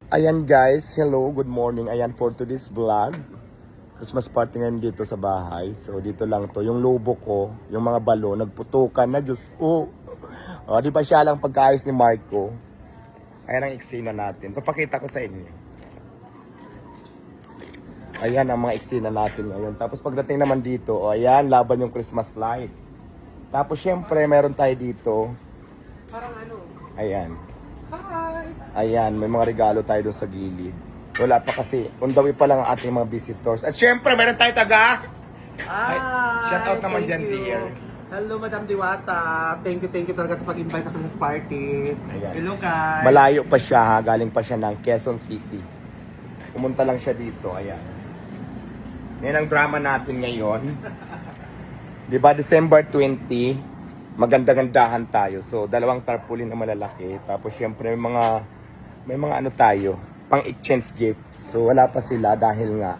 Ayan guys, hello, good morning. Ayan for today's vlog. Christmas party ngayon dito sa bahay. So dito lang to, yung lobo ko, yung mga balo, nagputukan na, Diyos ko. O, di ba siya lang pagkaayos ni Marco? Ayan ang eksena natin. Papakita ko sa inyo. Ayan ang mga eksena natin ngayon. Tapos pagdating naman dito, o ayan, laban yung Christmas light. Tapos syempre, meron tayo dito. Parang ano? Ayan. Hi! Ayan, may mga regalo tayo doon sa gilid. Wala pa kasi, on the way pa lang ang ating mga visitors. At syempre, meron tayo taga. Hi! Shout out naman dyan, Thank you. dear. Hello, Madam Diwata. Thank you talaga sa pag-invite sa Christmas party. Ayan. Hello, guys. Malayo pa siya ha, galing pa siya ng Quezon City. Pumunta lang siya dito, ayan. Yan ang drama natin ngayon. Di ba, December 20, maganda-gandahan tayo. So, dalawang tarpaulin na malalaki. Tapos, syempre, may mga ano tayo, pang-exchange gift. So, wala pa sila dahil nga,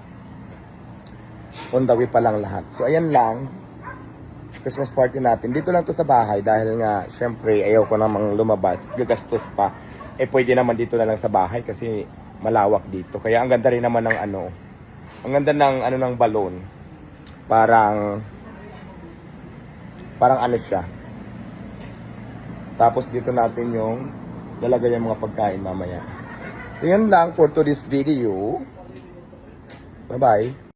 on the way pa lang lahat. So, ayan lang. Christmas party natin. Dito lang to sa bahay dahil nga, syempre, ayaw ko namang lumabas. Gagastos pa. Eh, pwede naman dito na lang sa bahay kasi malawak dito. Kaya, ang ganda rin naman ng ano, ang ganda ng ano ng balon. Parang ano siya. Tapos dito natin yung lalagay yung mga pagkain mamaya. So yun lang for today's video. Bye bye.